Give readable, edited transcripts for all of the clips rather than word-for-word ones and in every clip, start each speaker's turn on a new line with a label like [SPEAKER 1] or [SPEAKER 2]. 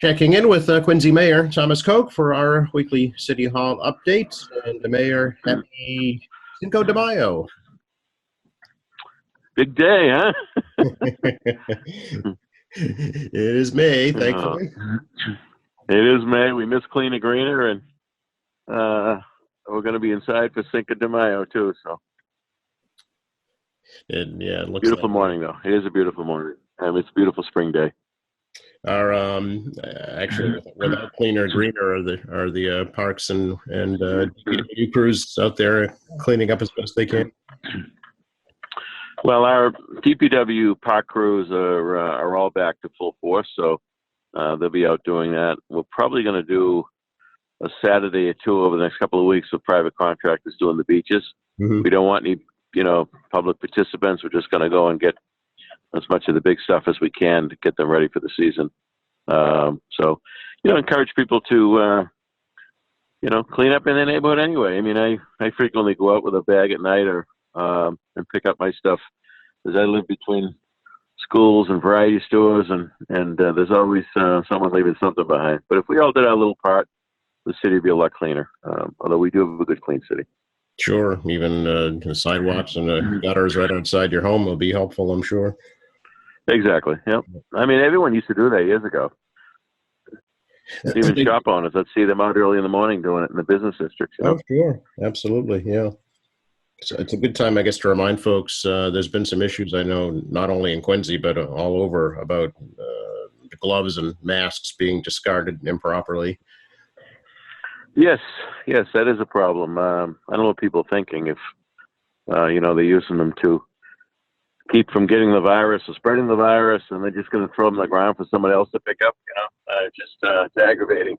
[SPEAKER 1] Checking in with Quincy Mayor Thomas Koch for our weekly City Hall update. And the Mayor, happy Cinco de Mayo.
[SPEAKER 2] Big day, huh?
[SPEAKER 1] It is May, thankfully.
[SPEAKER 2] It is May. We miss cleaner, greener, and we're going to be inside for Cinco de Mayo, too. So,
[SPEAKER 1] it looks
[SPEAKER 2] beautiful
[SPEAKER 1] like
[SPEAKER 2] morning, though. It is a beautiful morning. It's a beautiful spring day.
[SPEAKER 1] Our actually, without cleaner, greener are the parks and DPW crews out there cleaning up as best they can.
[SPEAKER 2] Well, our DPW park crews are all back to full force, so they'll be out doing that. We're probably going to do a Saturday or two over the next couple of weeks with private contractors doing the beaches.
[SPEAKER 1] Mm-hmm.
[SPEAKER 2] We don't want any, public participants. We're just going to go and get as much of the big stuff as we can to get them ready for the season. So, encourage people to, clean up in their neighborhood anyway. I mean, I frequently go out with a bag at night or and pick up my stuff because I live between schools and variety stores, and there's always someone leaving something behind. But if we all did our little part, the city would be a lot cleaner, although we do have a good clean city.
[SPEAKER 1] Sure. Even the sidewalks and the gutters right outside your home will be helpful, I'm sure.
[SPEAKER 2] Exactly. Yep. I mean, everyone used to do that years ago. Even shop owners, I'd see them out early in the morning doing it in the business districts.
[SPEAKER 1] Oh, sure. Absolutely. Yeah. So it's a good time, I guess, to remind folks there's been some issues, I know, not only in Quincy, but all over about gloves and masks being discarded improperly.
[SPEAKER 2] Yes, that is a problem. I don't know what people are thinking if, they're using them to keep from getting the virus or spreading the virus, and they're just going to throw them on the ground for somebody else to pick up. It's aggravating.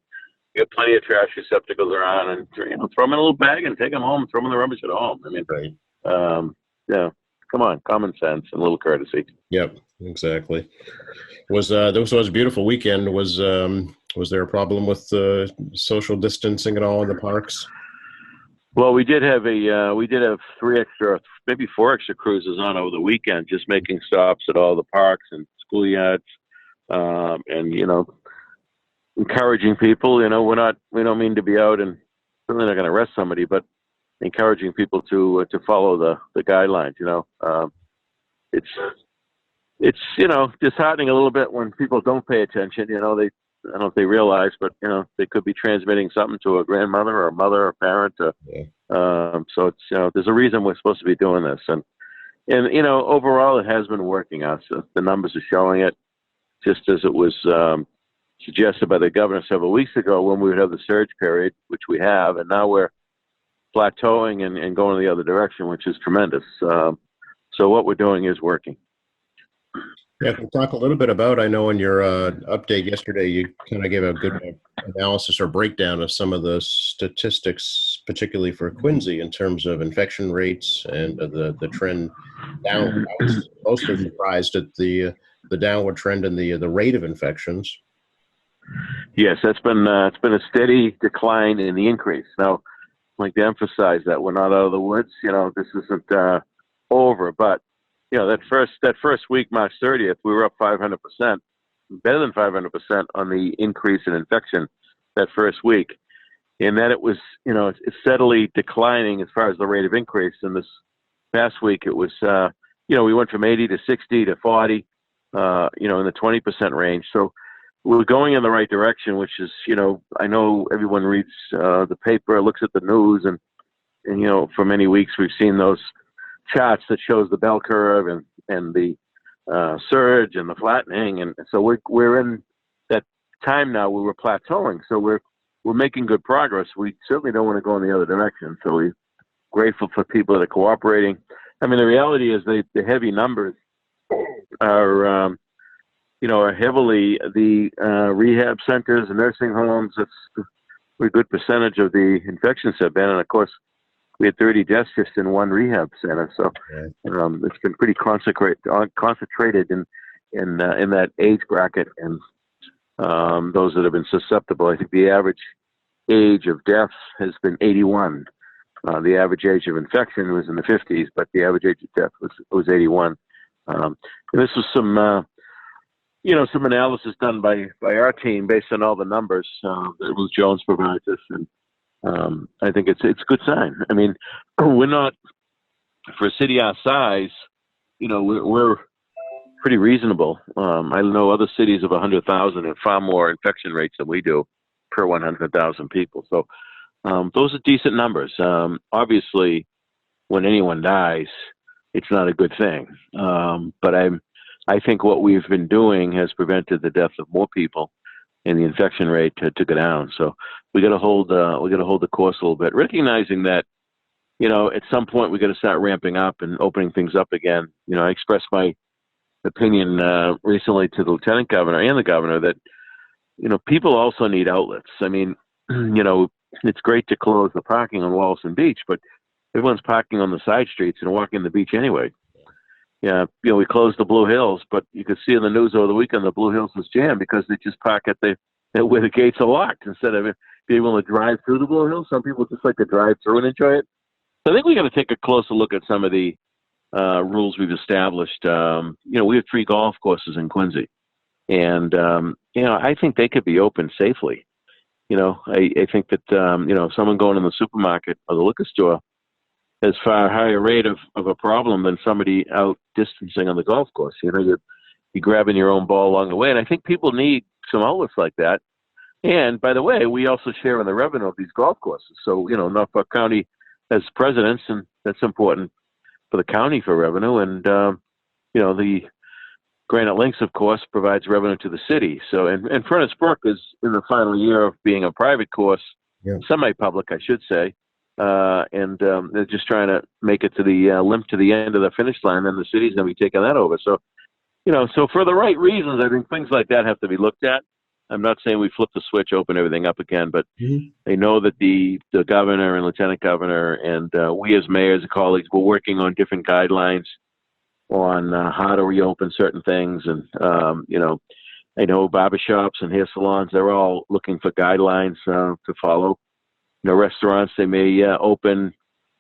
[SPEAKER 2] You got plenty of trash receptacles around, and throw them in a little bag and take them home. Throw them in the rubbish at home. I mean,
[SPEAKER 1] right.
[SPEAKER 2] Come on, common sense and a little courtesy.
[SPEAKER 1] Yep, exactly. This was a beautiful weekend. Was there a problem with social distancing at all in the parks?
[SPEAKER 2] Well, we did have 3 extra, maybe 4 extra cruises on over the weekend, just making stops at all the parks and schoolyards, and encouraging people. We don't mean to be out and certainly not going to arrest somebody, but encouraging people to follow the guidelines. It's disheartening a little bit when people don't pay attention. I don't know if they realize, but they could be transmitting something to a grandmother or a mother or parent. So it's there's a reason we're supposed to be doing this, and overall it has been working out. So the numbers are showing it, just as it was suggested by the governor several weeks ago when we would have the surge period, which we have, and now we're plateauing and going the other direction, which is tremendous. So what we're doing is working.
[SPEAKER 1] Yeah, can talk a little bit about, I know in your update yesterday, you kind of gave a good analysis or breakdown of some of the statistics, particularly for Quincy, in terms of infection rates and the trend down. I was mostly surprised at the downward trend in the rate of infections.
[SPEAKER 2] Yes, it's been a steady decline in the increase. Now, I'd like to emphasize that we're not out of the woods. This isn't over, but that first week, March 30th, we were up 500%, better than 500% on the increase in infection that first week. And then it was, it's steadily declining as far as the rate of increase. And this past week, it was, we went from 80 to 60 to 40, in the 20% range. So we're going in the right direction, which is, I know everyone reads the paper, looks at the news, and for many weeks we've seen those charts that shows the bell curve and the surge and the flattening, and so we're in that time now where we're plateauing. So we're making good progress. We certainly don't want to go in the other direction. So we're grateful for people that are cooperating. I mean, the reality is the heavy numbers are heavily the rehab centers and nursing homes. That's a good percentage of the infections have been, and of course, we had 30 deaths just in one rehab center. So it's been pretty concentrated in that age bracket and those that have been susceptible. I think the average age of deaths has been 81. The average age of infection was in the 50s, but the average age of death was 81. And this was some some analysis done by our team based on all the numbers that Ruth Jones provides us, and I think it's a good sign. I mean, we're not, for a city our size, we're pretty reasonable. I know other cities of 100,000 have far more infection rates than we do per 100,000 people. So those are decent numbers. Obviously, when anyone dies, it's not a good thing. But I think what we've been doing has prevented the death of more people and the infection rate to go down. So we got to hold the course a little bit, recognizing that at some point we got to start ramping up and opening things up again. I expressed my opinion recently to the lieutenant governor and the governor that people also need outlets. I mean, it's great to close the parking on Wollaston Beach, but everyone's parking on the side streets and walking the beach anyway. Yeah, we closed the Blue Hills, but you could see in the news over the weekend the Blue Hills was jammed because they just park at where the gates are locked instead of being able to drive through the Blue Hills. Some people just like to drive through and enjoy it. So I think we got to take a closer look at some of the rules we've established. We have 3 golf courses in Quincy, and I think they could be open safely. I think that someone going in the supermarket or the liquor store has far higher rate of a problem than somebody out distancing on the golf course. You're grabbing your own ball along the way, and I think people need some outlets like that. And by the way, we also share in the revenue of these golf courses. So Norfolk County has presidents, and that's important for the county for revenue. And the Granite Links, of course, provides revenue to the city. So and Furnace Brook is in the final year of being a private course, semi-public, I should say. And they're just trying to make it to the limp to the end of the finish line, and the city's going to be taking that over. So, so for the right reasons, I think things like that have to be looked at. I'm not saying we flip the switch, open everything up again, but I know that the governor and lieutenant governor and we as mayors and colleagues, we're working on different guidelines on how to reopen certain things. And, I know barbershops and hair salons, they're all looking for guidelines to follow. Restaurants, they may open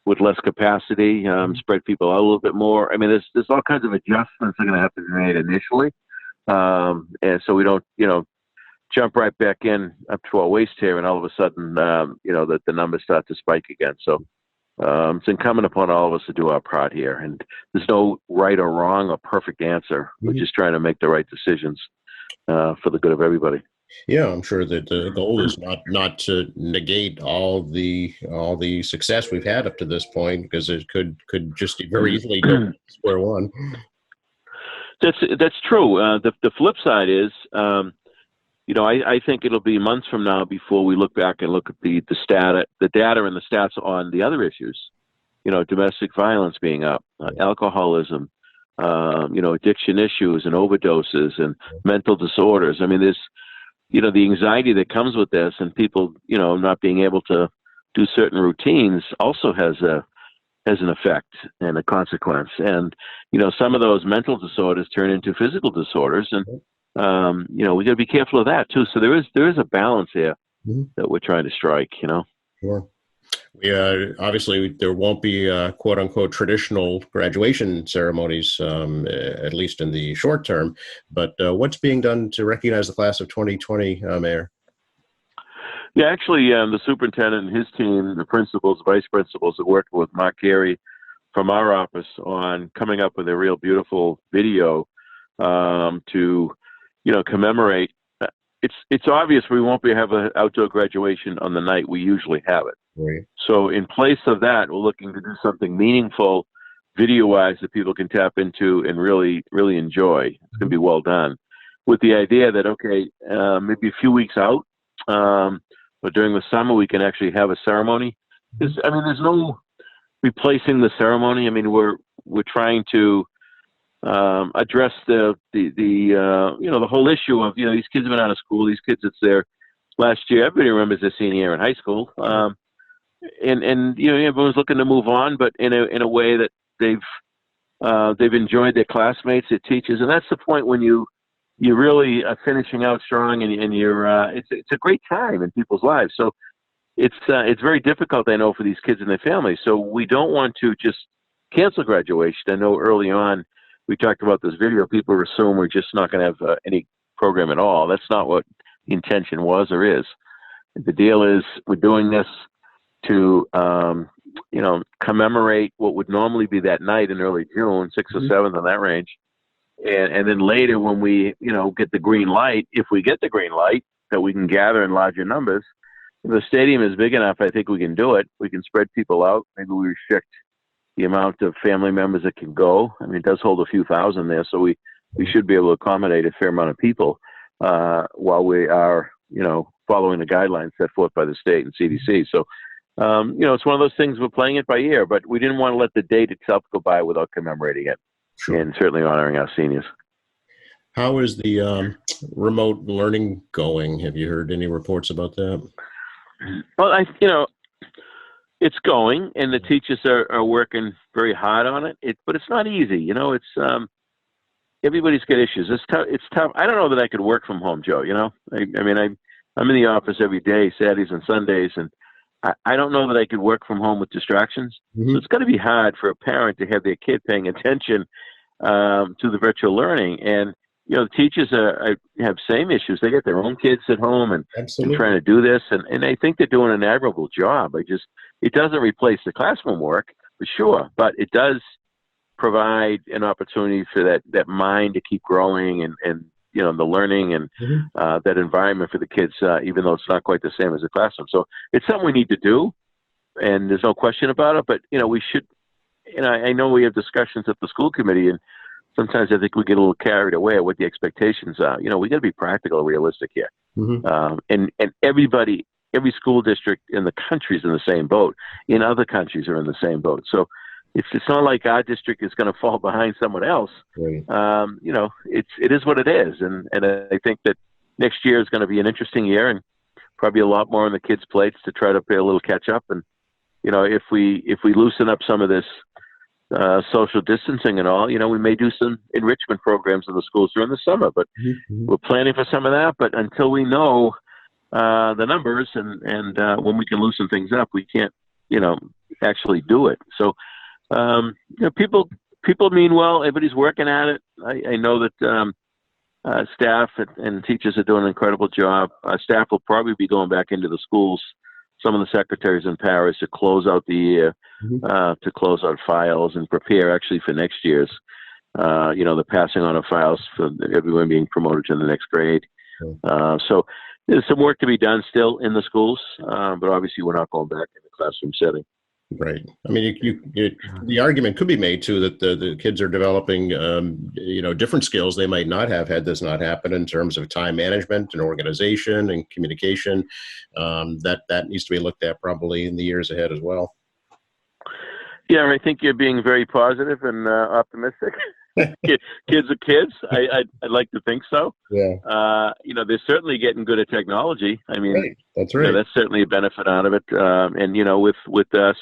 [SPEAKER 2] with less capacity, spread people out a little bit more. I mean, there's all kinds of adjustments that are going to have to be made initially. And so we don't, jump right back in up to our waist here and all of a sudden, that the numbers start to spike again. So it's incumbent upon all of us to do our part here. And there's no right or wrong or perfect answer. We're just trying to make the right decisions for the good of everybody.
[SPEAKER 1] Yeah, I'm sure that the goal is not to negate all the success we've had up to this point, because it could just very easily go to square one.
[SPEAKER 2] That's true. The flip side is, I think it'll be months from now before we look back and look at the data and the stats on the other issues. Domestic violence being up, alcoholism, addiction issues and overdoses and mental disorders. I mean, there's the anxiety that comes with this, and people, not being able to do certain routines also has an effect and a consequence. And, some of those mental disorders turn into physical disorders, and, we got to be careful of that too. So there is a balance here that we're trying to strike,
[SPEAKER 1] Sure. We obviously there won't be quote unquote traditional graduation ceremonies, at least in the short term. But what's being done to recognize the class of 2020, Mayor?
[SPEAKER 2] Yeah, actually, the superintendent and his team, the principals, vice principals, are working with Mark Carey from our office on coming up with a real beautiful video to, commemorate. It's obvious we won't have an outdoor graduation on the night we usually have it.
[SPEAKER 1] Right.
[SPEAKER 2] So in place of that, we're looking to do something meaningful, video-wise, that people can tap into and really, really enjoy. It's going to be well done, with the idea that maybe a few weeks out, but during the summer we can actually have a ceremony. There's no replacing the ceremony. I mean, we're trying to address the whole issue of these kids have been out of school. These kids, it's their last year. Everybody remembers their senior year in high school. And everyone's looking to move on, but in a way that they've enjoyed their classmates, their teachers, and that's the point when you really are finishing out strong, and you're it's a great time in people's lives. So it's very difficult, I know, for these kids and their families. So we don't want to just cancel graduation. I know early on we talked about this video, people assume we're just not going to have any program at all. That's not what the intention was or is. The deal is we're doing this to, commemorate what would normally be that night in early June, 6th or 7th in that range. And then later when we, get the green light, if we get the green light, that we can gather in larger numbers. If the stadium is big enough, I think we can do it. We can spread people out. Maybe we restrict the amount of family members that can go. I mean, it does hold a few thousand there, so we should be able to accommodate a fair amount of people while we are, following the guidelines set forth by the state and CDC. So, it's one of those things, we're playing it by ear, but we didn't want to let the date itself go by without commemorating it. Sure. And certainly honoring our seniors.
[SPEAKER 1] How is the remote learning going? Have you heard any reports about that?
[SPEAKER 2] Well, it's going, and the teachers are working very hard on it. But it's not easy. It's everybody's got issues. It's tough. I don't know that I could work from home, Joe. I'm in the office every day, Saturdays and Sundays, and I don't know that I could work from home with distractions. So it's got to be hard for a parent to have their kid paying attention to the virtual learning. And, the teachers have same issues. They get their own kids at home and trying to do this. And I think they're doing an admirable job. It doesn't replace the classroom work, for sure, but it does provide an opportunity for that mind to keep growing and the learning and that environment for the kids, even though it's not quite the same as a classroom. So it's something we need to do, and there's no question about it. But, we should, I know we have discussions at the school committee, and sometimes I think we get a little carried away at what the expectations are. We got to be practical and realistic here. And every school district in the country is in the same boat. In other countries are in the same boat. So it's not like our district is going to fall behind someone else. Right. It is what it is. And I think that next year is going to be an interesting year, and probably a lot more on the kids' plates to try to play a little catch up. And, if we loosen up some of this social distancing and all, we may do some enrichment programs in the schools during the summer, but we're planning for some of that. But until we know the numbers and when we can loosen things up, we can't, actually do it. So, people mean well. Everybody's working at it. I know that staff and teachers are doing an incredible job. Staff will probably be going back into the schools, some of the secretaries and paras, to close out the year, to close out files and prepare actually for next year's, the passing on of files for everyone being promoted to the next grade. So there's some work to be done still in the schools, but obviously we're not going back in the classroom setting.
[SPEAKER 1] Right. I mean, the argument could be made too that the kids are developing, different skills they might not have had this not happen in terms of time management and organization and communication. That needs to be looked at probably in the years ahead as well.
[SPEAKER 2] Yeah, I think you're being very positive and optimistic. Kids are kids. I'd like to think so. Yeah. They're certainly getting good at technology. I mean,
[SPEAKER 1] right. That's right.
[SPEAKER 2] That's certainly a benefit out of it. And with us,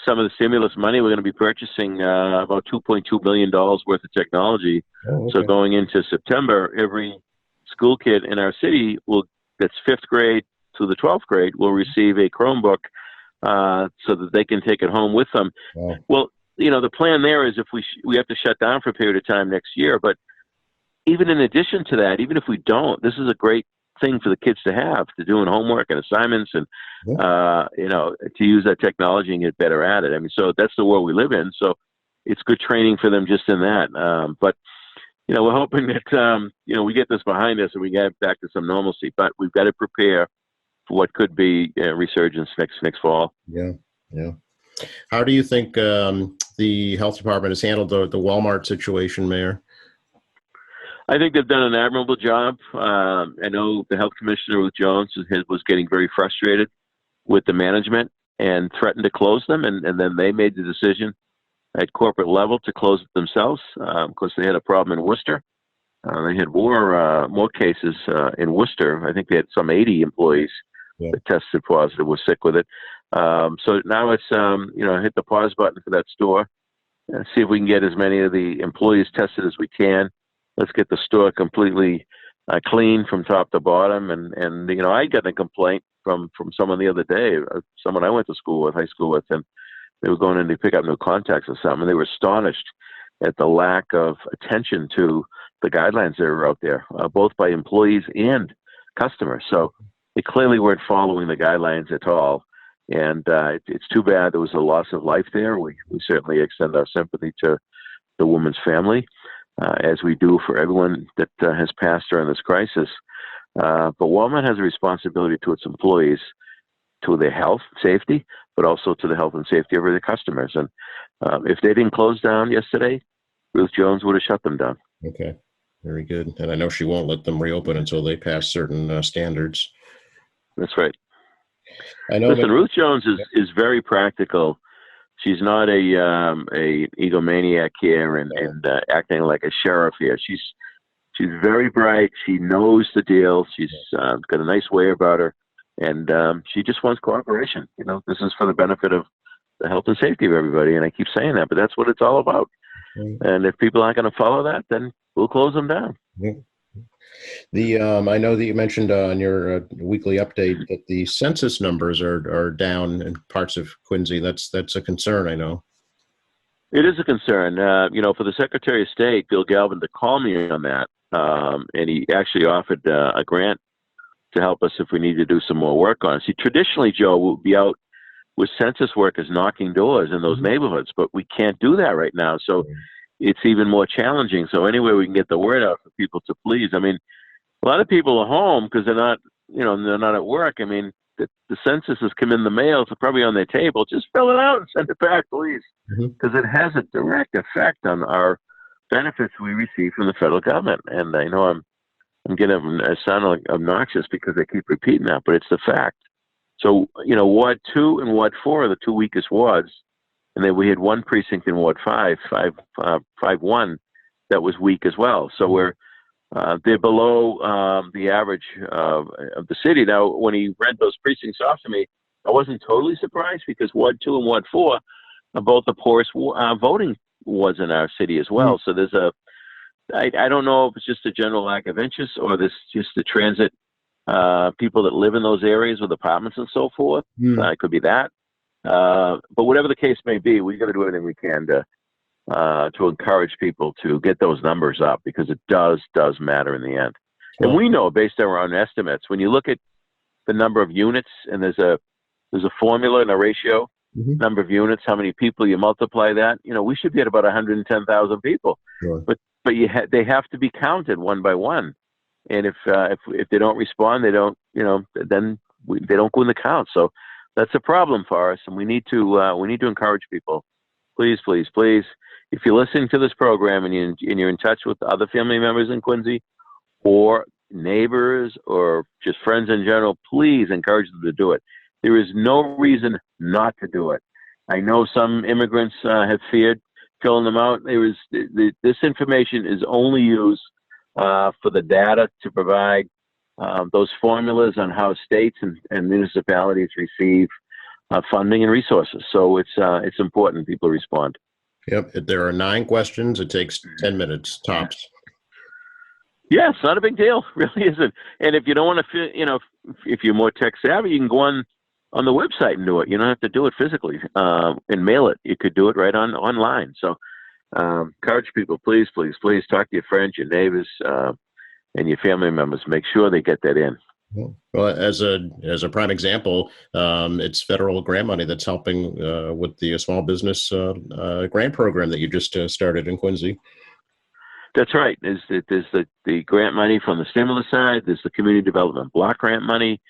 [SPEAKER 2] some of the stimulus money, we're going to be purchasing about $2.2 billion worth of technology. Oh, okay. So going into September, every school kid in our city that's 5th grade to the 12th grade will receive a Chromebook so that they can take it home with them. Wow. Well, the plan there is if we have to shut down for a period of time next year, but even in addition to that, even if we don't, this is a great thing for the kids to have, to doing homework and assignments and, to use that technology and get better at it. I mean, so that's the world we live in. So it's good training for them just in that. But, we're hoping that, we get this behind us and we get back to some normalcy, but we've got to prepare for what could be a resurgence next fall.
[SPEAKER 1] Yeah. Yeah. How do you think the health department has handled the Walmart situation, Mayor?
[SPEAKER 2] I think they've done an admirable job. I know the health commissioner, Ruth Jones, was getting very frustrated with the management and threatened to close them. And then they made the decision at corporate level to close it themselves. Of course, they had a problem in Worcester. They had more cases in Worcester. I think they had some 80 employees that tested positive, were sick with it. So now it's, hit the pause button for that store and see if we can get as many of the employees tested as we can. Let's get the store completely clean from top to bottom. And I got a complaint from someone the other day, someone I went to school with, high school with, and they were going in to pick up new contacts or something. And they were astonished at the lack of attention to the guidelines that are out there, both by employees and customers. So they clearly weren't following the guidelines at all. And it's too bad there was a loss of life there. We certainly extend our sympathy to the woman's family, as we do for everyone that has passed during this crisis. But Walmart has a responsibility to its employees, to their health, safety, but also to the health and safety of their customers. And if they didn't close down yesterday, Ruth Jones would have shut them down.
[SPEAKER 1] Okay, very good. And I know she won't let them reopen until they pass certain standards.
[SPEAKER 2] That's right.
[SPEAKER 1] I know.
[SPEAKER 2] Listen, Ruth Jones is very practical. She's not a egomaniac here and acting like a sheriff here. She's very bright. She knows the deal. She's got a nice way about her, and she just wants cooperation. You know, this is for the benefit of the health and safety of everybody. And I keep saying that, but that's what it's all about. And if people aren't going to follow that, then we'll close them down.
[SPEAKER 1] I know that you mentioned on your weekly update that the census numbers are down in parts of Quincy. That's a concern, I know.
[SPEAKER 2] It is a concern. For the Secretary of State, Bill Galvin, to call me on that, and he actually offered a grant to help us if we need to do some more work on it. See, traditionally, Joe, we'll be out with census workers knocking doors in those neighborhoods, but we can't do that right now. So it's even more challenging. So any way we can get the word out for people to please. I mean, a lot of people are home because they're not at work. I mean, the census has come in the mail. It's probably on their table. Just fill it out and send it back, please, because it has a direct effect on our benefits we receive from the federal government. And I know I'm getting sound like obnoxious because I keep repeating that, but it's the fact. So, Ward 2 and Ward 4 are the two weakest wards. And then we had one precinct in Ward 5-1, that was weak as well. So they're below the average of the city. Now, when he read those precincts off to me, I wasn't totally surprised because Ward 2 and Ward 4 are both the poorest voting wards in our city as well. So there's I don't know if it's just a general lack of interest or this just the transit people that live in those areas with apartments and so forth. It could be that. But whatever the case may be, we've got to do everything we can to encourage people to get those numbers up because it does matter in the end. Well, and we know based on our own estimates, when you look at the number of units and there's a formula and a ratio, number of units, how many people you multiply that, we should be at about 110,000 people. Sure. But they have to be counted one by one. And if they don't respond, they don't, then they don't go in the count. So that's a problem for us, and we need to encourage people. Please, please, please. If you're listening to this program and you're in touch with other family members in Quincy, or neighbors, or just friends in general, please encourage them to do it. There is no reason not to do it. I know some immigrants have feared filling them out. This information is only used for the data to provide those formulas on how states and municipalities receive funding and resources. So it's important people respond.
[SPEAKER 1] Yep. There are 9 questions. It takes 10 minutes tops.
[SPEAKER 2] Yeah, it's not a big deal. It really isn't. And if you don't want to, if you're more tech savvy, you can go on the website and do it. You don't have to do it physically and mail it. You could do it right online. So encourage people, please, please, please talk to your friends, your neighbors, and your family members. Make sure they get that in.
[SPEAKER 1] Well, as a prime example, it's federal grant money that's helping with the small business grant program that you just started in Quincy.
[SPEAKER 2] That's right. There's the grant money from the stimulus side. There's the community development block grant money.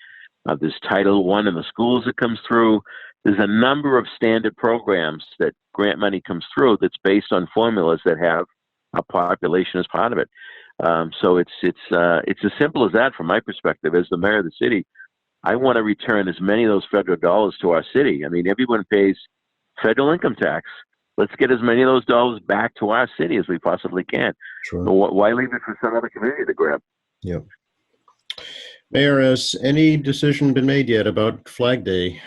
[SPEAKER 2] There's Title I in the schools that comes through. There's a number of standard programs that grant money comes through that's based on formulas that have a population as part of it. So it's as simple as that from my perspective. As the mayor of the city, I want to return as many of those federal dollars to our city. I mean, everyone pays federal income tax. Let's get as many of those dollars back to our city as we possibly can. Sure. So why leave it for some other community to grab?
[SPEAKER 1] Yep. Mayor, has any decision been made yet about Flag Day?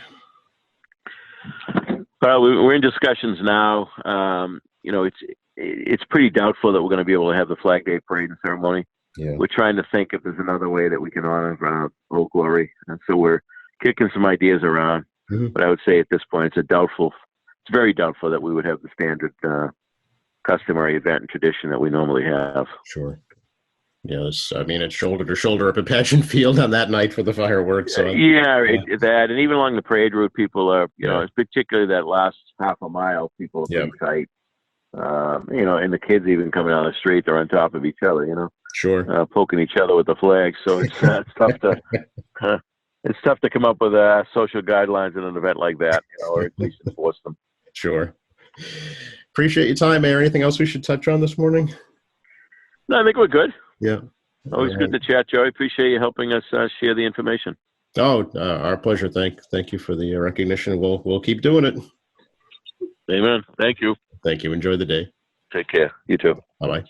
[SPEAKER 2] Well, we're in discussions now. It's pretty doubtful that we're going to be able to have the Flag Day parade and ceremony. Yeah. We're trying to think if there's another way that we can honor Old Glory. And so we're kicking some ideas around. But I would say at this point, it's very doubtful that we would have the standard customary event and tradition that we normally have.
[SPEAKER 1] Sure. Yeah, I mean, it's shoulder to shoulder up at Passion Field on that night for the fireworks. So
[SPEAKER 2] That, and even along the parade route, people are,
[SPEAKER 1] Yeah.
[SPEAKER 2] particularly that last half a mile, people are
[SPEAKER 1] Yeah.
[SPEAKER 2] pretty tight. And the kids even coming down the street, they're on top of each other,
[SPEAKER 1] Sure.
[SPEAKER 2] poking each other with the flags. So it's tough to it's tough to come up with social guidelines in an event like that, or at least enforce them.
[SPEAKER 1] Sure. Appreciate your time, Mayor. Anything else we should touch on this morning?
[SPEAKER 2] No, I think we're good.
[SPEAKER 1] Yeah.
[SPEAKER 2] Always good to chat, Joey. Appreciate you helping us share the information.
[SPEAKER 1] Oh, our pleasure. Thank you for the recognition. We'll keep doing it.
[SPEAKER 2] Amen. Thank you.
[SPEAKER 1] Thank you. Enjoy the day.
[SPEAKER 2] Take care. You too.
[SPEAKER 1] Bye-bye.